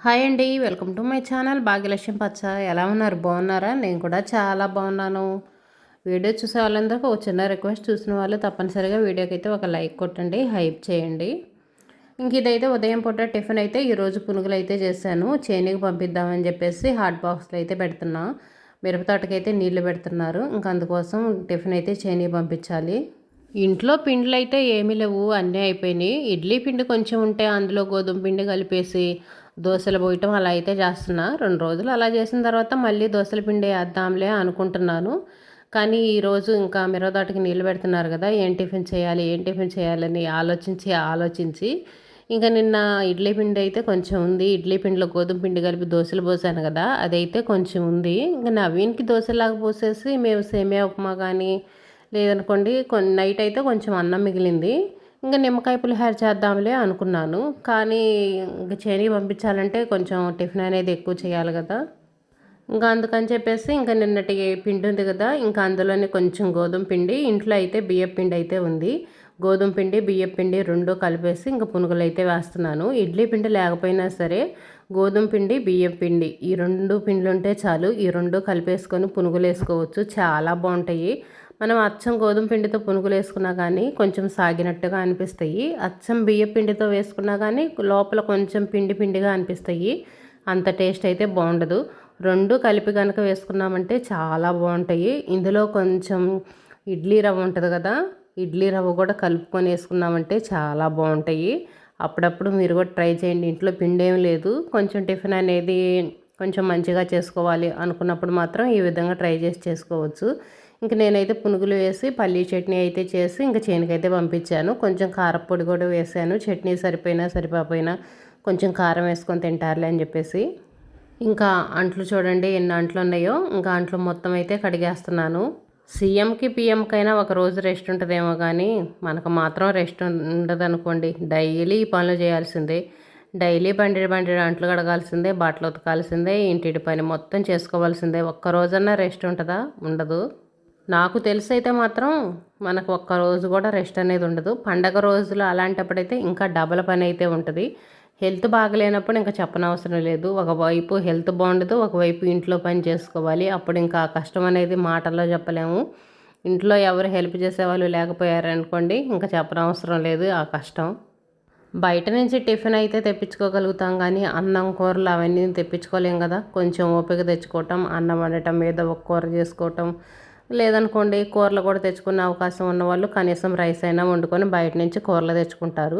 Hi అండి. Welcome to my channel Bhagyalakshmi పచ్చ. ఎలా ఉన్నారు? బాగున్నారా? నేను కూడా చాలా బాగున్నాను. వీడియో చూసే వాళ్ళందరికీ ఒక చిన్న రిక్వెస్ట్, చూసిన వాళ్ళు తప్పనిసరిగా వీడియోకి అయితే ఒక లైక్ కొట్టండి, హైప్ చేయండి. ఇంక ఇదైతే ఉదయం పూట టిఫిన్ అయితే ఈరోజు పునుగులు అయితే చేశాను. చేనికి పంపిద్దామని చెప్పేసి హాట్ బాక్స్లో అయితే పెడుతున్నా. మిరప తోటకైతే నీళ్లు పెడుతున్నారు. ఇంక అందుకోసం టిఫిన్ అయితే చేనికి పంపించాలి. ఇంట్లో పిండిలు అయితే ఏమీ లేవు, అన్నీ అయిపోయినాయి. ఇడ్లీ పిండి కొంచెం ఉంటే అందులో గోధుమ పిండి కలిపేసి దోశలు పోయటం అలా అయితే చేస్తున్నా. 2 రోజులు అలా చేసిన తర్వాత మళ్ళీ దోశల పిండి వేద్దాంలే అనుకుంటున్నాను. కానీ ఈరోజు ఇంకా మిరపతోటకి నీళ్ళు పెడుతున్నారు కదా, ఏం టిఫిన్ చేయాలి ఏం టిఫిన్ చేయాలని ఆలోచించి ఇంకా నిన్న ఇడ్లీ పిండి అయితే కొంచెం ఉంది. ఇడ్లీ పిండిలో గోధుమ పిండి కలిపి దోశలు పోసాను కదా, అదైతే కొంచెం ఉంది. ఇంకా నవీన్కి దోశలాగా పోసేసి మేము సేమియా ఉప్మా కానీ లేదనుకోండి, నైట్ అయితే కొంచెం అన్నం మిగిలింది. ఇంకా నిమ్మకాయ పులిహోర చేద్దాంలే అనుకున్నాను. కానీ ఇంక చేనికి పంపించాలంటే కొంచెం టిఫిన్ అనేది ఎక్కువ చేయాలి కదా. ఇంకా అందుకని చెప్పేసి ఇంకా నిన్నటి పిండి ఉంది కదా, ఇంకా అందులోనే కొంచెం గోధుమ పిండి, ఇంట్లో అయితే బియ్యం పిండి అయితే ఉంది. గోధుమ పిండి బియ్యం పిండి రెండు కలిపేసి ఇంకా పునుగులు అయితే వేస్తున్నాను. ఇడ్లీ పిండి లేకపోయినా సరే గోధుమ పిండి బియ్యం పిండి ఈ రెండు పిండ్లు ఉంటే చాలు. ఈ రెండు కలిపేసుకొని పునుగులు వేసుకోవచ్చు, చాలా బాగుంటాయి. మనం అచ్చం గోధుమ పిండితో పునుగులు వేసుకున్నా కానీ కొంచెం సాగినట్టుగా అనిపిస్తాయి. అచ్చం బియ్యం పిండితో వేసుకున్నా కానీ లోపల కొంచెం పిండి పిండిగా అనిపిస్తాయి. అంత టేస్ట్ అయితే బాగుండదు. రెండు కలిపి కనుక వేసుకున్నామంటే చాలా బాగుంటాయి. ఇందులో కొంచెం ఇడ్లీ రవ్వ ఉంటుంది కదా, ఇడ్లీ రవ్వ కూడా కలుపుకొని వేసుకున్నామంటే చాలా బాగుంటాయి. అప్పుడప్పుడు మీరు కూడా ట్రై చేయండి. ఇంట్లో పిండి ఏం లేదు, కొంచెం టిఫిన్ అనేది కొంచెం మంచిగా చేసుకోవాలి అనుకున్నప్పుడు మాత్రం ఈ విధంగా ట్రై చేసి చేసుకోవచ్చు. ఇంక నేనైతే పునుగులు వేసి పల్లీ చట్నీ అయితే చేసి ఇంకా చేనుకైతే పంపించాను. కొంచెం కారపొడి కూడా వేసాను. చట్నీ సరిపోయినా సరిపోయినా కొంచెం కారం వేసుకొని తింటారులే అని చెప్పేసి. ఇంకా అంట్లు చూడండి ఎన్ని అంట్లు ఉన్నాయో. ఇంకా అంట్లు మొత్తం అయితే కడిగేస్తున్నాను. సీఎంకి పిఎంకైనా ఒక రోజు రెస్ట్ ఉంటుందేమో కానీ మనకు మాత్రం రెస్ట్ ఉండదు అనుకోండి. డైలీ ఈ పనులు చేయాల్సిందే. డైలీ బండి అంట్లు కడగాల్సిందే, బట్టలు ఉతకాల్సిందే, ఇంటి పని మొత్తం చేసుకోవాల్సిందే. ఒక్క రోజన్నా రెస్ట్ ఉంటుందా? ఉండదు. నాకు తెలిసి అయితే మాత్రం మనకు ఒక్క రోజు కూడా రెస్ట్ అనేది ఉండదు. పండగ రోజులు అలాంటప్పుడైతే ఇంకా డబల్ పని అయితే ఉంటుంది. హెల్త్ బాగలేనప్పుడు ఇంకా చెప్పనవసరం లేదు. ఒకవైపు హెల్త్ బాగుండదు, ఒకవైపు ఇంట్లో పని చేసుకోవాలి. అప్పుడు ఇంకా కష్టం అనేది మాటల్లో చెప్పలేము. ఇంట్లో ఎవరు హెల్ప్ చేసేవాళ్ళు లేకపోయారనుకోండి, ఇంకా చెప్పనవసరం లేదు ఆ కష్టం. బయట నుంచి టిఫిన్ అయితే తెప్పించుకోగలుగుతాం కానీ అన్నం కూరలు అవన్నీ తెప్పించుకోలేం కదా. కొంచెం ఓపిక తెచ్చుకోవటం, అన్నం వండటం, మీద ఒక కూర చేసుకోవటం, లేదనుకోండి కూరలు కూడా తెచ్చుకునే అవకాశం ఉన్నవాళ్ళు కనీసం రైస్ అయినా వండుకొని బయట నుంచి కూరలు తెచ్చుకుంటారు.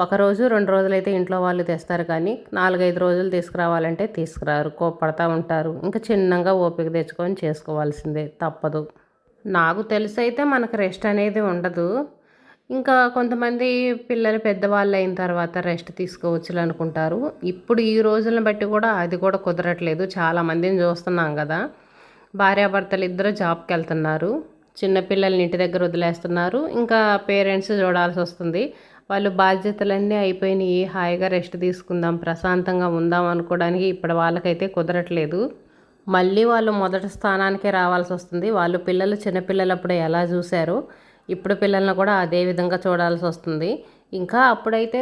ఒకరోజు 2 రోజులైతే ఇంట్లో వాళ్ళు తెస్తారు కానీ 4-5 రోజులు తీసుకురావాలంటే తీసుకురారు, కోప్పడతా ఉంటారు. ఇంకా చిన్నగా ఓపిక తెచ్చుకొని చేసుకోవాల్సిందే, తప్పదు. నాకు తెలిసి అయితే మనకు రెస్ట్ అనేది ఉండదు. ఇంకా కొంతమంది పిల్లలు పెద్దవాళ్ళు అయిన తర్వాత రెస్ట్ తీసుకోవచ్చు అనుకుంటారు. ఇప్పుడు ఈ రోజులను బట్టి కూడా అది కూడా కుదరట్లేదు. చాలామందిని చూస్తున్నాం కదా, భార్యాభర్తలు ఇద్దరు జాబ్కి వెళ్తున్నారు, చిన్నపిల్లల్ని ఇంటి దగ్గర వదిలేస్తున్నారు. ఇంకా పేరెంట్స్ చూడాల్సి వస్తుంది. వాళ్ళు బాధ్యతలన్నీ అయిపోయినాయి, హాయిగా రెస్ట్ తీసుకుందాం, ప్రశాంతంగా ఉందాం అనుకోవడానికి ఇప్పుడు వాళ్ళకైతే కుదరట్లేదు. మళ్ళీ వాళ్ళు మొదటి స్థానానికే రావాల్సి వస్తుంది. వాళ్ళు పిల్లలు చిన్నపిల్లలప్పుడు ఎలా చూశారో ఇప్పుడు పిల్లల్ని కూడా అదే విధంగా చూడాల్సి వస్తుంది. ఇంకా అప్పుడైతే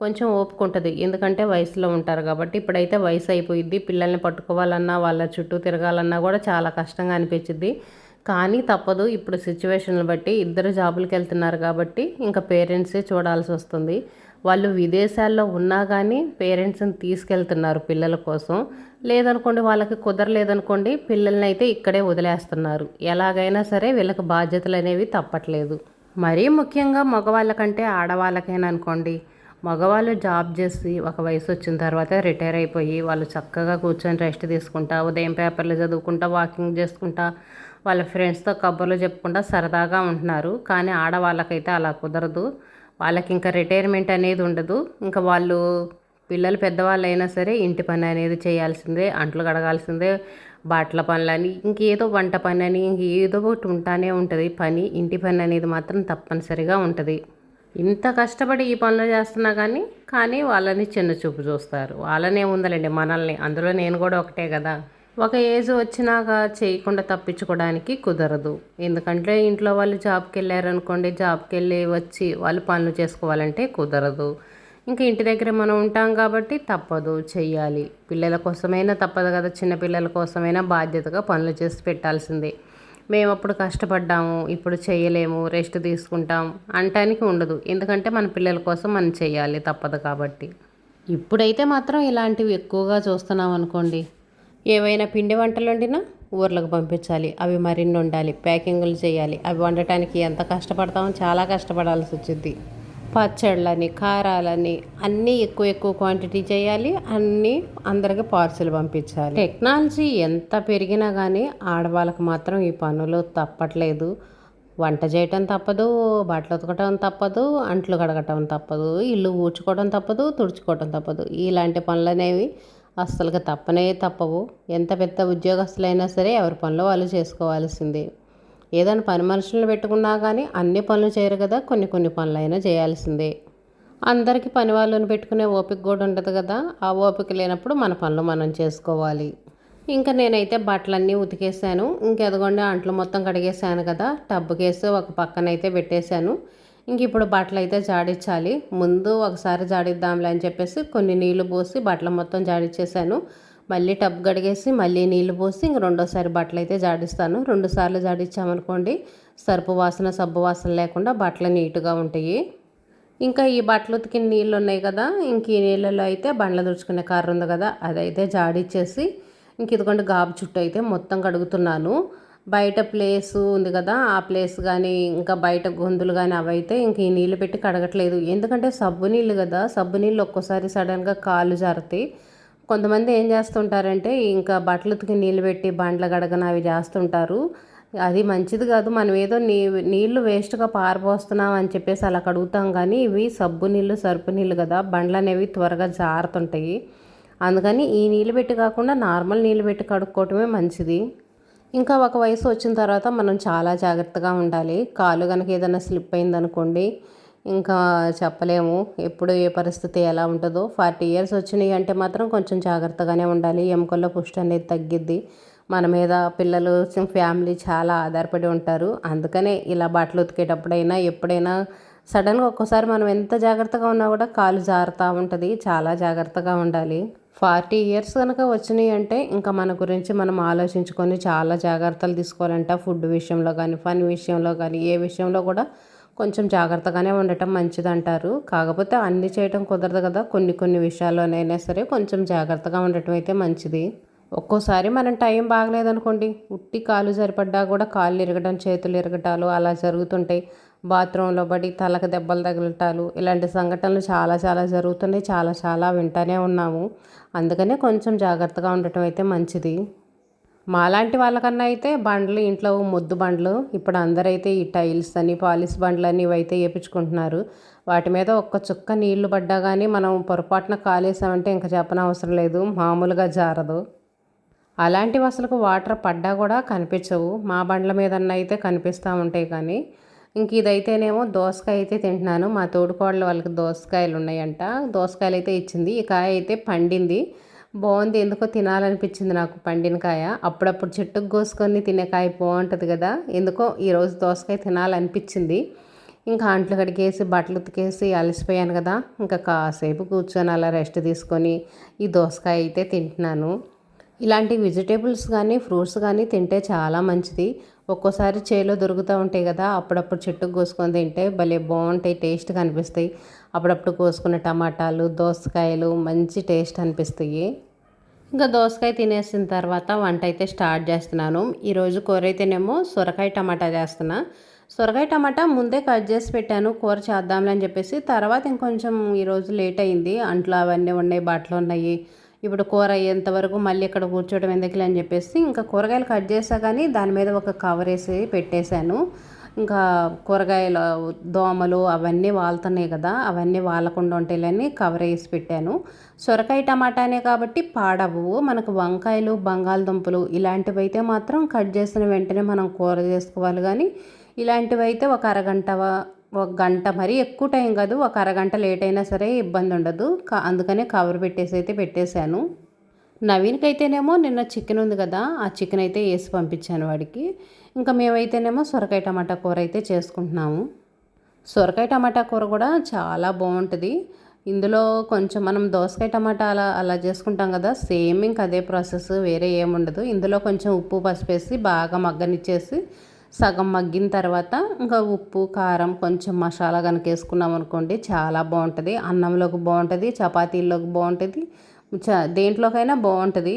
కొంచెం ఓపిక ఉంటుంది, ఎందుకంటే వయసులో ఉంటారు కాబట్టి. ఇప్పుడైతే వయసు అయిపోయిద్ది, పిల్లల్ని పట్టుకోవాలన్నా వాళ్ళ చుట్టూ తిరగాలన్నా కూడా చాలా కష్టంగా అనిపించింది. కానీ తప్పదు, ఇప్పుడు సిచ్యువేషన్లు బట్టి ఇద్దరు జాబులకు వెళ్తున్నారు కాబట్టి ఇంకా పేరెంట్సే చూడాల్సి వస్తుంది. వాళ్ళు విదేశాల్లో ఉన్నా కానీ పేరెంట్స్ని తీసుకెళ్తున్నారు పిల్లల కోసం. లేదనుకోండి, వాళ్ళకి కుదరలేదనుకోండి, పిల్లల్ని అయితే ఇక్కడే వదిలేస్తున్నారు. ఎలాగైనా సరే వీళ్ళకి బాధ్యతలు అనేవి తప్పట్లేదు. మరీ ముఖ్యంగా మగవాళ్ళకంటే ఆడవాళ్ళకైనా అనుకోండి, మగవాళ్ళు జాబ్ చేసి ఒక వయసు వచ్చిన తర్వాత రిటైర్ అయిపోయి వాళ్ళు చక్కగా కూర్చొని రెస్ట్ తీసుకుంటా, ఉదయం పేపర్లు చదువుకుంటా, వాకింగ్ చేసుకుంటా, వాళ్ళ ఫ్రెండ్స్తో కబుర్లు చెప్పుకుంటా సరదాగా ఉంటున్నారు. కానీ ఆడవాళ్ళకైతే అలా కుదరదు. వాళ్ళకి ఇంకా రిటైర్మెంట్ అనేది ఉండదు. ఇంకా వాళ్ళు పిల్లలు పెద్దవాళ్ళు అయినా సరే ఇంటి పని అనేది చేయాల్సిందే, అంట్లు కడగాల్సిందే, బట్టల పనులని, ఇంకేదో వంట పని అని, ఇంకేదో ఒకటి ఉంటానే ఉంటుంది పని. ఇంటి పని అనేది మాత్రం తప్పనిసరిగా ఉంటుంది. ఇంత కష్టపడి ఈ పనులు చేస్తున్నా కానీ వాళ్ళని చిన్న చూపు చూస్తారు. వాళ్ళనే ఉందలేండి మనల్ని, అందులో నేను కూడా ఒకటే కదా. ఒక ఏజ్ వచ్చినాక చేయకుండా తప్పించుకోవడానికి కుదరదు. ఎందుకంటే ఇంట్లో వాళ్ళు జాబ్కి వెళ్ళారనుకోండి, జాబ్కి వెళ్ళి వచ్చి వాళ్ళు పనులు చేసుకోవాలంటే కుదరదు. ఇంకా ఇంటి దగ్గర మనం ఉంటాం కాబట్టి తప్పదు చెయ్యాలి. పిల్లల కోసమైనా తప్పదు కదా, చిన్న పిల్లల కోసమైనా బాధ్యతగా పనులు చేసి పెట్టాల్సిందే. మేము అప్పుడు కష్టపడ్డాము, ఇప్పుడు చేయలేము, రెస్ట్ తీసుకుంటాం అనటానికి ఉండదు. ఎందుకంటే మన పిల్లల కోసం మనం చెయ్యాలి తప్పదు కాబట్టి. ఇప్పుడైతే మాత్రం ఇలాంటివి ఎక్కువగా చూస్తున్నాం అనుకోండి. ఏవైనా పిండి వంటలు వండినా ఊర్లకు పంపించాలి, అవి మరిన్ని వండాలి, ప్యాకింగ్లు చేయాలి. అవి వండటానికి ఎంత కష్టపడతామో చాలా కష్టపడాల్సి వచ్చింది. పచ్చళ్ళని, కారాలని అన్నీ ఎక్కువ ఎక్కువ క్వాంటిటీ చేయాలి, అన్నీ అందరికి పార్సిల్ పంపించాలి. టెక్నాలజీ ఎంత పెరిగినా కానీ ఆడవాళ్ళకు మాత్రం ఈ పనులు తప్పట్లేదు. వంట చేయటం తప్పదు, బట్టలు ఉతకటం తప్పదు, అంట్లు కడగటం తప్పదు, ఇల్లు ఊడ్చుకోవడం తప్పదు, తుడుచుకోవటం తప్పదు. ఇలాంటి పనులు అనేవి అస్సలుగా తప్పనే తప్పవు. ఎంత పెద్ద ఉద్యోగస్తులైనా సరే ఎవరి పనులు వాళ్ళు చేసుకోవాల్సిందే. ఏదైనా పని మనుషులను పెట్టుకున్నా కానీ అన్ని పనులు చేయరు కదా, కొన్ని కొన్ని పనులైనా చేయాల్సిందే. అందరికీ పని వాళ్ళని పెట్టుకునే ఓపిక కూడా ఉండదు కదా, ఆ ఓపిక లేనప్పుడు మన పనులు మనం చేసుకోవాలి. ఇంకా నేనైతే బట్టలన్నీ ఉతికేసాను. ఇంకెదగొండి అంట్లు మొత్తం కడిగేసాను కదా, టబ్బు కేసు ఒక పక్కనైతే పెట్టేశాను. ఇంక ఇప్పుడు బట్టలు అయితే జాడించాలి. ముందు ఒకసారి జాడిద్దాంలే అని చెప్పేసి కొన్ని నీళ్లు పోసి బట్టలు మొత్తం జాడిచ్చేసాను. మళ్ళీ టబ్ కడిగేసి మళ్ళీ నీళ్లు పోసి ఇంక రెండోసారి బట్టలు అయితే జాడిస్తాను. 2 సార్లు జాడించామనుకోండి సర్పు వాసన సబ్బు వాసన లేకుండా బట్టలు నీట్గా ఉంటాయి. ఇంకా ఈ బట్టలు ఉతికిన నీళ్ళు ఉన్నాయి కదా, ఇంక ఈ నీళ్ళలో అయితే బండ్లు తుడుచుకునే కర్ర ఉంది కదా, అదైతే జాడిచ్చేసి ఇంక ఇదిగోండి గాబు చుట్టూ అయితే మొత్తం కడుగుతున్నాను. బయట ప్లేసు ఉంది కదా, ఆ ప్లేస్ కానీ ఇంకా బయట గొంతులు కానీ అవైతే ఇంక ఈ నీళ్ళు పెట్టి కడగట్లేదు. ఎందుకంటే సబ్బు నీళ్ళు కదా, సబ్బు నీళ్ళు ఒక్కోసారి సడన్గా కాళ్ళు జారుతాయి. కొంతమంది ఏం చేస్తుంటారంటే ఇంకా బట్టలు ఉతికి నీళ్ళు పెట్టి బండ్ల గడగన అవి చేస్తుంటారు. అది మంచిది కాదు. మనం ఏదో నీళ్లు వేస్ట్గా పారబోస్తున్నాం అని చెప్పేసి అలా కడుగుతాం, కానీ ఇవి సబ్బు నీళ్ళు సరుపు నీళ్ళు కదా, బండ్లు అనేవి త్వరగా జారుతుంటాయి. అందుకని ఈ నీళ్ళు పెట్టి కాకుండా నార్మల్ నీళ్ళు పెట్టి కడుక్కోవటమే మంచిది. ఇంకా ఒక వయసు వచ్చిన తర్వాత మనం చాలా జాగ్రత్తగా ఉండాలి. కాలు కనుక ఏదైనా స్లిప్ అయిందనుకోండి ఇంకా చెప్పలేము ఎప్పుడు ఏ పరిస్థితి ఎలా ఉంటుందో. 40 ఇయర్స్ వచ్చినాయి అంటే మాత్రం కొంచెం జాగ్రత్తగానే ఉండాలి. ఎముకల్లో పుష్టి అనేది తగ్గిద్ది. మన మీద పిల్లలు ఫ్యామిలీ చాలా ఆధారపడి ఉంటారు. అందుకనే ఇలా బట్టలు ఉతికేటప్పుడైనా ఎప్పుడైనా సడన్గా ఒక్కోసారి మనం ఎంత జాగ్రత్తగా ఉన్నా కూడా కాలు జారుతూ ఉంటుంది. చాలా జాగ్రత్తగా ఉండాలి. 40 ఇయర్స్ కనుక వచ్చినాయి అంటే ఇంకా మన గురించి మనం ఆలోచించుకొని చాలా జాగ్రత్తలు తీసుకోవాలంట. ఫుడ్ విషయంలో కానీ, పని విషయంలో కానీ, ఏ విషయంలో కూడా కొంచెం జాగ్రత్తగానే ఉండటం మంచిది అంటారు. కాకపోతే అన్నీ చేయటం కుదరదు కదా, కొన్ని కొన్ని విషయాల్లోనైనా సరే కొంచెం జాగ్రత్తగా ఉండటం అయితే మంచిది. ఒక్కోసారి మనం టైం బాగలేదనుకోండి, ఉట్టి కాలు సరిపడ్డా కూడా కాళ్ళు ఇరగడం, చేతులు ఇరగటాలు అలా జరుగుతుంటాయి. బాత్రూంలో పడి తలకు దెబ్బలు తగలటాలు ఇలాంటి సంఘటనలు చాలా చాలా జరుగుతున్నాయి. చాలా చాలా వింటూనే ఉన్నాము. అందుకనే కొంచెం జాగ్రత్తగా ఉండటం అయితే మంచిది. మాలాంటి వాళ్ళకన్నా అయితే బండ్లు ఇంట్లో మొద్దు బండ్లు ఇప్పుడు అందరైతే ఈ టైల్స్ అని పాలిష్ బండ్లు అని ఇవైతే వేయించుకుంటున్నారు. వాటి మీద ఒక్క చుక్క నీళ్లు పడ్డా కానీ మనం పొరపాటున కాలేసామంటే ఇంకా చెప్పనవసరం లేదు, మామూలుగా జారదు. అలాంటివి అసలు వాటర్ పడ్డా కూడా కనిపించవు. మా బండ్ల మీదన్న అయితే కనిపిస్తూ ఉంటాయి. కానీ ఇంక ఇదైతేనేమో దోసకాయ అయితే తింటున్నాను. మా తోడుకోడలు వాళ్ళకి దోసకాయలు ఉన్నాయంట, దోసకాయలు అయితే ఇచ్చింది. ఈ కాయ అయితే పండింది, బాగుంది. ఎందుకో తినాలనిపించింది నాకు పండిన కాయ. అప్పుడప్పుడు చెట్టుకు కోసుకొని తినే కాయ బాగుంటుంది కదా, ఎందుకో ఈరోజు దోసకాయ తినాలనిపించింది. ఇంకా అంట్లు కడిగేసి బట్టలు ఉతికేసి అలసిపోయాను కదా, ఇంకా కాసేపు కూర్చొని అలా రెస్ట్ తీసుకొని ఈ దోసకాయ అయితే తింటున్నాను. ఇలాంటి వెజిటేబుల్స్ కానీ ఫ్రూట్స్ కానీ తింటే చాలా మంచిది. ఒక్కోసారి చేలో దొరుకుతూ ఉంటాయి కదా, అప్పుడప్పుడు చెట్టుకు కోసుకొని తింటే భలే బాగుంటాయి, టేస్ట్గా అనిపిస్తాయి. అప్పుడప్పుడు కోసుకున్న టమాటాలు, దోసకాయలు మంచి టేస్ట్ అనిపిస్తాయి. ఇంకా దోసకాయ తినేసిన తర్వాత వంట అయితే స్టార్ట్ చేస్తున్నాను. ఈరోజు కూర అయితేనేమో సొరకాయ టమాటా చేస్తున్నా. సొరకాయ టమాటా ముందే కట్ చేసి పెట్టాను కూర చేద్దాంలే అని చెప్పేసి. తర్వాత ఇంకొంచెం ఈరోజు లేట్ అయింది, అంట్లో అవన్నీ ఉన్నాయి, బట్టలు ఉన్నాయి. ఇప్పుడు కూర అయ్యేంతవరకు మళ్ళీ ఇక్కడ కూర్చోవడం ఎందుకులే అని చెప్పేసి ఇంకా కూరగాయలు కట్ చేసా, కానీ దాని మీద ఒక కవర్ వేసి పెట్టేశాను. ఇంకా కూరగాయలు దోమలు అవన్నీ వాళ్తున్నాయి కదా, అవన్నీ వాలకుండా ఉంటాయని కవర్ వేసి పెట్టాను. సొరకాయ టమాటానే కాబట్టి పాడవు. మనకు వంకాయలు బంగాళదుంపలు ఇలాంటివి అయితే మాత్రం కట్ చేసిన వెంటనే మనం కూర చేసుకోవాలి. కానీ ఇలాంటివి అయితే ఒక గంట మరీ ఎక్కువ టైం కాదు, ఒక అరగంట లేట్ అయినా సరే ఇబ్బంది ఉండదు. అందుకనే కవర్ పెట్టేసి అయితే పెట్టేశాను. నవీన్కి అయితేనేమో నిన్న చికెన్ ఉంది కదా, ఆ చికెన్ అయితే వేసి పంపించాను వాడికి. ఇంకా మేమైతేనేమో సొరకాయ టమాటా కూర అయితే చేసుకుంటున్నాము. సొరకాయ టమాటా కూర కూడా చాలా బాగుంటుంది. ఇందులో కొంచెం మనం దోసకాయ టమాటా అలా అలా చేసుకుంటాం కదా, సేమ్ ఇంక అదే ప్రాసెస్, వేరే ఏముండదు. ఇందులో కొంచెం ఉప్పు పసుపు వేసి బాగా మగ్గనిచ్చేసి సగం మగ్గిన తర్వాత ఇంకా ఉప్పు కారం కొంచెం మసాలా కనుక వేసుకున్నాం అనుకోండి చాలా బాగుంటుంది. అన్నంలోకి బాగుంటుంది, చపాతీల్లోకి బాగుంటుంది, దేంట్లోకైనా బాగుంటుంది.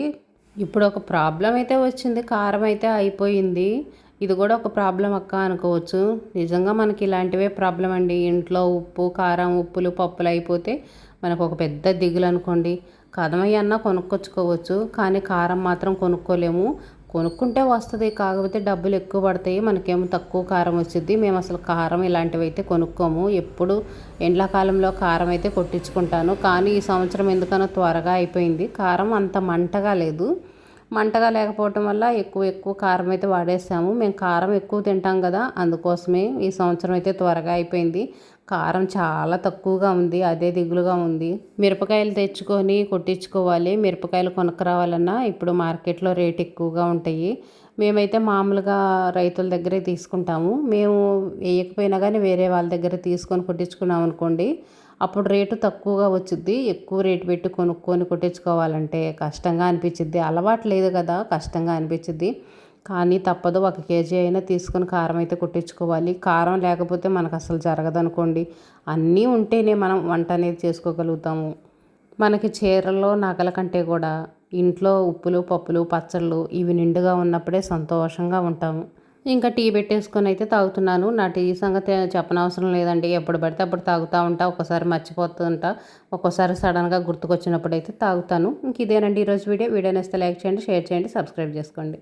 ఇప్పుడు ఒక ప్రాబ్లం అయితే వచ్చింది, కారం అయితే అయిపోయింది. ఇది కూడా ఒక ప్రాబ్లం అక్క అనుకోవచ్చు. నిజంగా మనకి ఇలాంటివే ప్రాబ్లం అండి. ఇంట్లో ఉప్పు కారం ఉప్పులు పప్పులు అయిపోతే మనకు ఒక పెద్ద దిగులు అనుకోండి. కదమయ్యన్నా కొనుక్కొచ్చుకోవచ్చు, కానీ కారం మాత్రం కొనుక్కోలేము. కొనుక్కుంటే వస్తుంది, కాకపోతే డబ్బులు ఎక్కువ పడతాయి, మనకేమో తక్కువ కారం వచ్చింది. మేము అసలు కారం ఇలాంటివి అయితే కొనుక్కోము. ఎప్పుడు ఎండాకాలంలో కారం అయితే కొట్టించుకుంటాను, కానీ ఈ సంవత్సరం ఎందుకనో త్వరగా అయిపోయింది. కారం అంత మంటగా లేదు, మంటగా లేకపోవటం వల్ల ఎక్కువ కారం అయితే వాడేసాము. మేము కారం ఎక్కువ తింటాం కదా, అందుకోసమే ఈ సంవత్సరం అయితే త్వరగా అయిపోయింది. కారం చాలా తక్కువగా ఉంది, అదే దిగులుగా ఉంది. మిరపకాయలు తెచ్చుకొని కొట్టించుకోవాలి. మిరపకాయలు కొనుక్కరావాలన్నా ఇప్పుడు మార్కెట్లో రేట్ ఎక్కువగా ఉంటాయి. మేమైతే మామూలుగా రైతుల దగ్గరే తీసుకుంటాము. మేము వేయకపోయినా కానీ వేరే వాళ్ళ దగ్గర తీసుకొని కొట్టించుకున్నాం అనుకోండి, అప్పుడు రేటు తక్కువగా వచ్చిద్ది. ఎక్కువ రేటు పెట్టి కొనుక్కొని కొట్టించుకోవాలంటే కష్టంగా అనిపించిద్ది. అలవాటు లేదు కదా, కష్టంగా అనిపించిద్ది. కానీ తప్పదు, 1 కేజీ అయినా తీసుకొని కారం అయితే కొట్టించుకోవాలి. కారం లేకపోతే మనకు అసలు జరగదనుకోండి. అన్నీ ఉంటేనే మనం వంట అనేది చేసుకోగలుగుతాము. మనకి చీరల్లో నగల కంటే కూడా ఇంట్లో ఉప్పులు పప్పులు పచ్చళ్ళు ఇవి నిండుగా ఉన్నప్పుడే సంతోషంగా ఉంటాము. ఇంకా టీ పెట్టేసుకొని అయితే తాగుతున్నాను. నా టీ సంగతి చెప్పనవసరం లేదండి. ఎప్పుడు పడితే అప్పుడు తాగుతూ ఉంటా, ఒక్కోసారి మర్చిపోతుంటా, ఒక్కోసారి సడన్గా గుర్తుకొచ్చినప్పుడు అయితే తాగుతాను. ఇంక ఇదేనండి ఈరోజు వీడియో. వీడియో నచ్చితే లైక్ చేయండి, షేర్ చేయండి, సబ్స్క్రైబ్ చేసుకోండి.